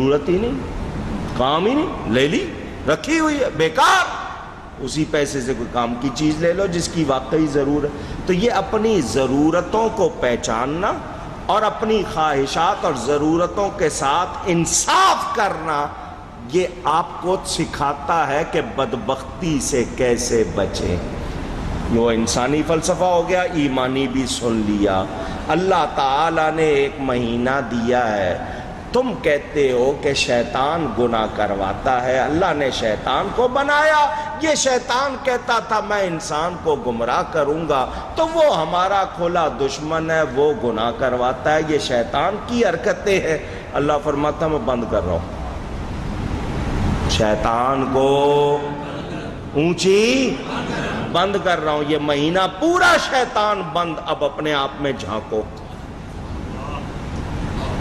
ضرورت ہی نہیں، کام ہی نہیں، لے لی رکھی ہوئی ہے بیکار، اسی پیسے سے کوئی کام کی چیز لے لو جس کی واقعی ضرورت۔ تو یہ اپنی ضرورتوں کو پہچاننا اور اپنی خواہشات اور ضرورتوں کے ساتھ انصاف کرنا، یہ آپ کو سکھاتا ہے کہ بدبختی سے کیسے بچیں۔ وہ انسانی فلسفہ ہو گیا، ایمانی بھی سن لیا۔ اللہ تعالیٰ نے ایک مہینہ دیا ہے، تم کہتے ہو کہ شیطان گناہ کرواتا ہے، اللہ نے شیطان کو بنایا، یہ شیطان کہتا تھا میں انسان کو گمراہ کروں گا، تو وہ ہمارا کھلا دشمن ہے، وہ گناہ کرواتا ہے، یہ شیطان کی حرکتیں ہیں۔ اللہ فرماتا میں بند کر رہا ہوں شیطان کو، اونچی بند کر رہا ہوں، یہ مہینہ پورا شیطان بند، اب اپنے آپ میں جھانکو،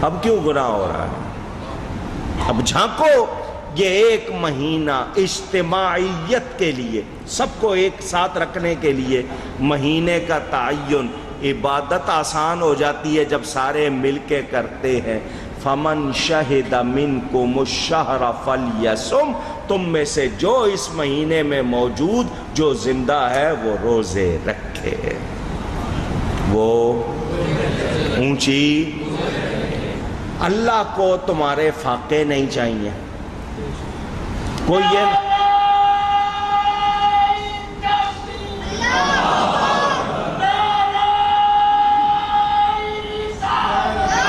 اب کیوں گناہ ہو رہا ہے، اب جھانکو۔ یہ ایک مہینہ اجتماعیت کے لیے، سب کو ایک ساتھ رکھنے کے لیے مہینے کا تعین، عبادت آسان ہو جاتی ہے جب سارے مل کے کرتے ہیں۔ فمن شہد منکم الشہر فلیصم، تم میں سے جو اس مہینے میں موجود جو زندہ ہے وہ روزے رکھے، وہ اونچی۔ اللہ کو تمہارے فاقے نہیں چاہیے، کوئی یہ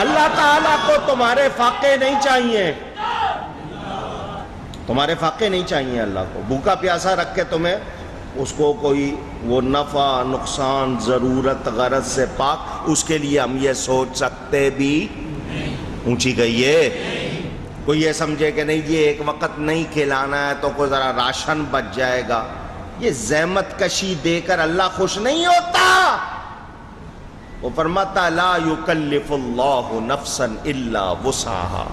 اللہ تعالیٰ کو تمہارے فاقے نہیں چاہیے، تمہارے فاقے نہیں چاہیے اللہ کو۔ بھوکا پیاسا رکھ کے تمہیں اس کو کوئی وہ نفع نقصان ضرورت غرض سے پاک، اس کے لیے ہم یہ سوچ سکتے بھی اونچی کہیے۔ کوئی یہ سمجھے کہ نہیں یہ ایک وقت نہیں کھلانا ہے تو کوئی ذرا راشن بچ جائے گا، یہ زحمت کشی دے کر اللہ خوش نہیں ہوتا۔ وہ فرماتا لا یکلف اللہ نفسا الا وسعها،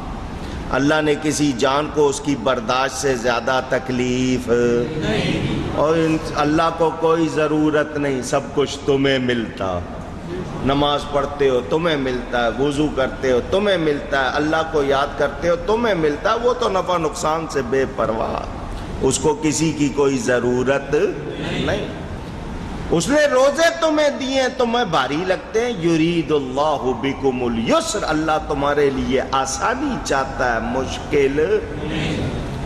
اللہ نے کسی جان کو اس کی برداشت سے زیادہ تکلیف نہیں، اور اللہ کو کوئی ضرورت نہیں، سب کچھ تمہیں ملتا، نماز پڑھتے ہو تمہیں ملتا ہے، وضو کرتے ہو تمہیں ملتا ہے، اللہ کو یاد کرتے ہو تمہیں ملتا ہے، وہ تو نفع نقصان سے بے پرواہ، اس کو کسی کی کوئی ضرورت نہیں۔ اس نے روزے تمہیں دیے تمہیں بھاری لگتے ہیں، یرید اللہ بکم اليسر، اللہ تمہارے لیے آسانی چاہتا ہے، مشکل۔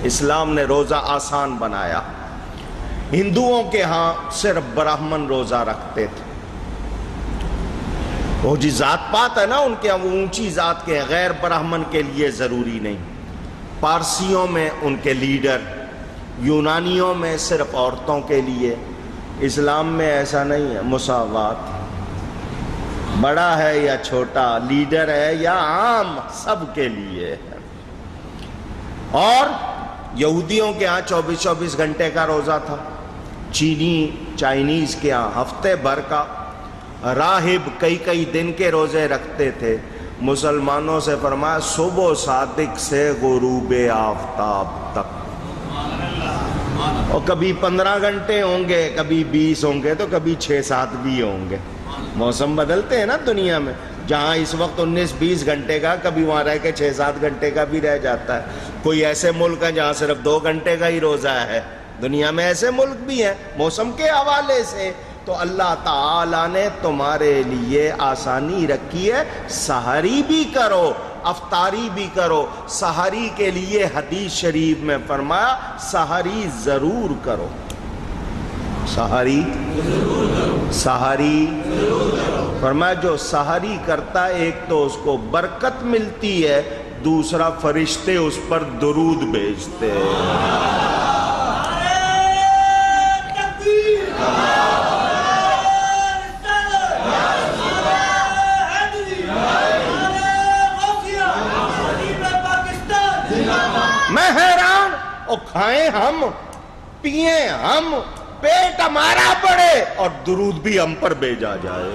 اسلام نے روزہ آسان بنایا۔ ہندوؤں کے ہاں صرف برہمن روزہ رکھتے تھے، وہ جی ذات پات ہے نا ان کے، وہ اونچی ذات کے، غیر برہمن کے لیے ضروری نہیں۔ پارسیوں میں ان کے لیڈر، یونانیوں میں صرف عورتوں کے لیے، اسلام میں ایسا نہیں ہے، مساوات، بڑا ہے یا چھوٹا، لیڈر ہے یا عام، سب کے لیے ہے۔ اور یہودیوں کے ہاں 24 گھنٹے کا روزہ تھا، چائنیز کے ہاں ہفتے بھر کا، راہب کئی دن کے روزے رکھتے تھے۔ مسلمانوں سے فرمایا صبح صادق سے غروب آفتاب تک، اور کبھی 15 گھنٹے ہوں گے، کبھی 20 ہوں گے، تو کبھی 6-7 بھی ہوں گے۔ موسم بدلتے ہیں نا دنیا میں، جہاں اس وقت 19-20 گھنٹے کا، کبھی وہاں رہ کے 6-7 گھنٹے کا بھی رہ جاتا ہے۔ کوئی ایسے ملک ہیں جہاں صرف 2 گھنٹے کا ہی روزہ ہے، دنیا میں ایسے ملک بھی ہیں موسم کے حوالے سے۔ تو اللہ تعالیٰ نے تمہارے لیے آسانی رکھی ہے، سحری بھی کرو افطاری بھی کرو۔ سحری کے لیے حدیث شریف میں فرمایا سحری ضرور کرو، سحری فرمایا جو سحری کرتا ہے ایک تو اس کو برکت ملتی ہے، دوسرا فرشتے اس پر درود بھیجتے ہیں۔ میں حیران، اور کھائیں ہم، پیئیں ہم، پیٹ ہمارا بڑھے اور درود بھی ہم پر بھیجا جائے۔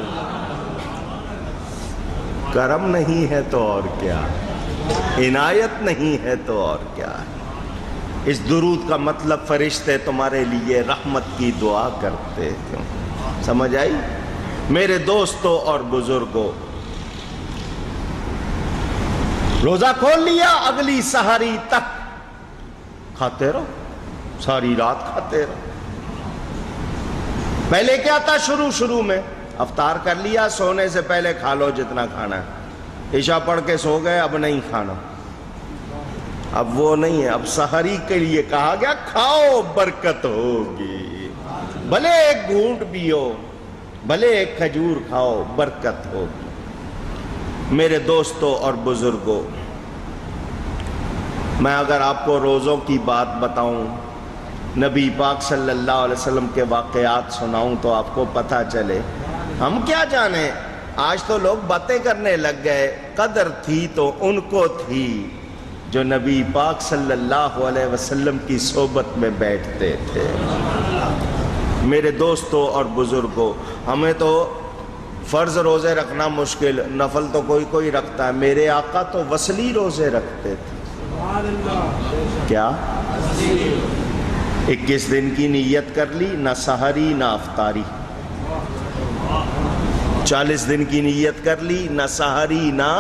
کرم نہیں ہے تو اور کیا، عنایت نہیں ہے تو اور کیا۔ اس درود کا مطلب فرشتے تمہارے لیے رحمت کی دعا کرتے ہیں۔ سمجھ آئی؟ میرے دوستوں اور بزرگوں، روزہ کھول لیا، اگلی سحری تک کھاتے رہو، ساری رات کھاتے رہو۔ پہلے کیا تھا؟ شروع میں افطار کر لیا، سونے سے پہلے کھا لو جتنا کھانا ہے، عشاء پڑھ کے سو گئے، اب نہیں کھانا۔ اب وہ نہیں ہے، اب سحری کے لیے کہا گیا کھاؤ برکت ہوگی، بھلے ایک گھونٹ پیو، بھلے ایک کھجور کھاؤ، برکت ہوگی۔ میرے دوستوں اور بزرگوں، میں اگر آپ کو روزوں کی بات بتاؤں، نبی پاک صلی اللہ علیہ وسلم کے واقعات سناؤں تو آپ کو پتہ چلے۔ ہم کیا جانیں، آج تو لوگ باتیں کرنے لگ گئے، قدر تھی تو ان کو تھی جو نبی پاک صلی اللہ علیہ وسلم کی صحبت میں بیٹھتے تھے۔ میرے دوستوں اور بزرگوں، ہمیں تو فرض روزے رکھنا مشکل، نفل تو کوئی رکھتا ہے۔ میرے آقا تو وصلی روزے رکھتے تھے۔ کیا 21 دن کی نیت کر لی، نہ سحری نہ افطاری۔ 40 دن کی نیت کر لی، نہ سحری نہ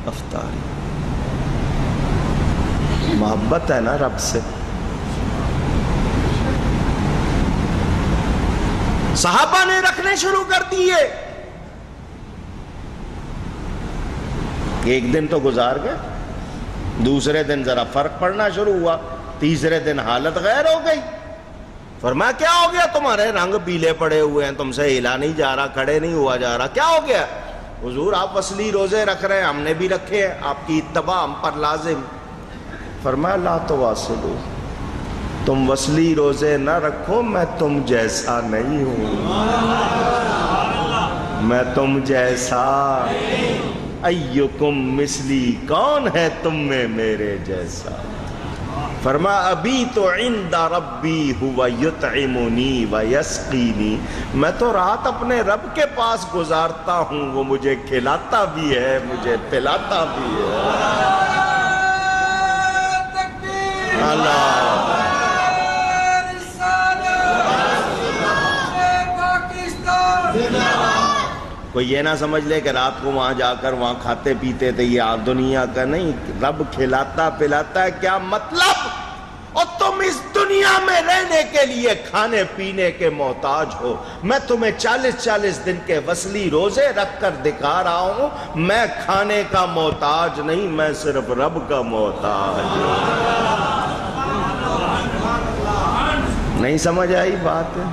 افطاری۔ محبت ہے نا رب سے۔ صحابہ نے رکھنے شروع کر دیے، ایک دن تو گزار گئے، دوسرے دن ذرا فرق پڑنا شروع ہوا، تیسرے دن حالت غیر ہو گئی۔ فرمایا کیا ہو گیا؟ تمہارے رنگ پیلے پڑے ہوئے ہیں، تم سے ہلا نہیں جا رہا، کھڑے نہیں ہوا جا رہا، کیا ہو گیا؟ حضور آپ وصلی روزے رکھ رہے ہیں، ہم نے بھی رکھے ہیں، آپ کی اتباع ہم پر لازم۔ فرمایا لا تواصلوا، تم وصلی روزے نہ رکھو، میں تم جیسا نہیں ہوں، میں تم جیسا۔ ایکم مثلی، کون ہے تم میں میرے جیسا؟ فرمایا ابھی تو عند ربی ہوا یطعمنی ویسقینی، میں تو رات اپنے رب کے پاس گزارتا ہوں، وہ مجھے کھلاتا بھی ہے، مجھے پلاتا بھی ہے۔ اللہ کوئی یہ نہ سمجھ لے کہ رات کو وہاں جا کر وہاں کھاتے پیتے تھے، یہ دنیا کا نہیں، رب کھلاتا پلاتا ہے۔ کیا مطلب؟ اور تم اس دنیا میں رہنے کے لیے کھانے پینے کے محتاج ہو۔ میں تمہیں 40 دن کے وصلی روزے رکھ کر دکھا رہا ہوں، میں کھانے کا محتاج نہیں، میں صرف رب کا محتاج ہوں۔ نہیں سمجھ آئی بات ہے؟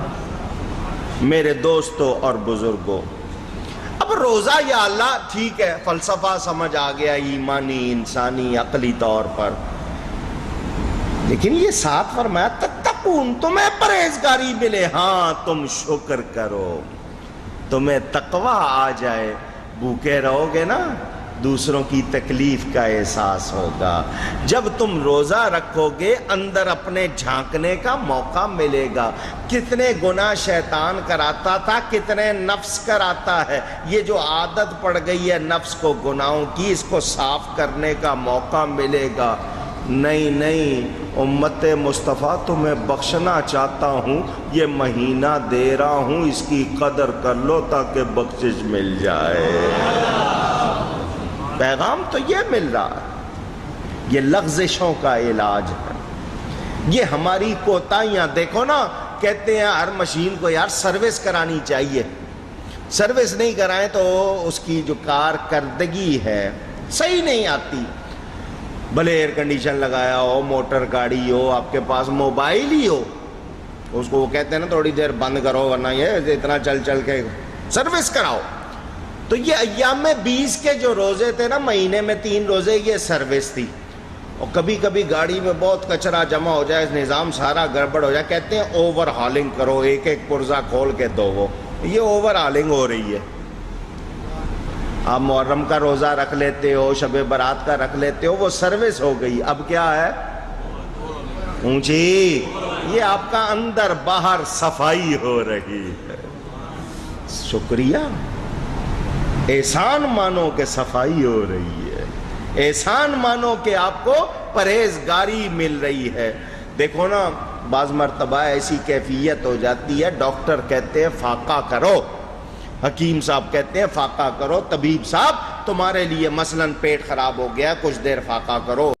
میرے دوستوں اور بزرگوں، اب روزہ یا اللہ ٹھیک ہے، فلسفہ سمجھ آ گیا، ایمانی انسانی عقلی طور پر، لیکن یہ ساتھ فرمایا تتقون، تمہیں پرہیزگاری ملے، ہاں تم شکر کرو، تمہیں تقویٰ آ جائے، بھوکے رہو گے نا، دوسروں کی تکلیف کا احساس ہوگا۔ جب تم روزہ رکھو گے اندر اپنے جھانکنے کا موقع ملے گا، کتنے گناہ شیطان کراتا تھا، کتنے نفس کراتا ہے، یہ جو عادت پڑ گئی ہے نفس کو گناہوں کی، اس کو صاف کرنے کا موقع ملے گا۔ نہیں امت مصطفیٰ تمہیں بخشنا چاہتا ہوں، یہ مہینہ دے رہا ہوں، اس کی قدر کر لو تاکہ بخشش مل جائے۔ پیغام تو یہ مل رہا ہے، یہ لغزشوں کا علاج ہے، یہ ہماری کوتاہیاں۔ دیکھو نا، کہتے ہیں ہر مشین کو یار سروس کرانی چاہیے، سروس نہیں کرائیں تو اس کی جو کارکردگی ہے صحیح نہیں آتی۔ بھلے ایئر کنڈیشن لگایا ہو، موٹر گاڑی ہو، آپ کے پاس موبائل ہی ہو، اس کو وہ کہتے ہیں نا تھوڑی دیر بند کرو ورنہ یہ اتنا چل کے سروس کراؤ۔ تو یہ ایام 20 کے جو روزے تھے نا، مہینے میں 3 روزے، یہ سروس تھی۔ اور کبھی کبھی گاڑی میں بہت کچرا جمع ہو جائے، نظام سارا گڑبڑ ہو جائے، کہتے ہیں اوور ہالنگ کرو، ایک پرزہ کھول کے دو، وہ یہ اوور ہالنگ ہو رہی ہے۔ آپ محرم کا روزہ رکھ لیتے ہو، شب برات کا رکھ لیتے ہو، وہ سروس ہو گئی۔ اب کیا ہے؟ اونچی، یہ آپ کا اندر باہر صفائی ہو رہی ہے۔ شکریہ، احسان مانو کہ صفائی ہو رہی ہے، احسان مانو کہ آپ کو پرہیزگاری مل رہی ہے۔ دیکھو نا، بعض مرتبہ ایسی کیفیت ہو جاتی ہے، ڈاکٹر کہتے ہیں فاقہ کرو، حکیم صاحب کہتے ہیں فاقہ کرو، طبیب صاحب تمہارے لیے مثلاً پیٹ خراب ہو گیا کچھ دیر فاقہ کرو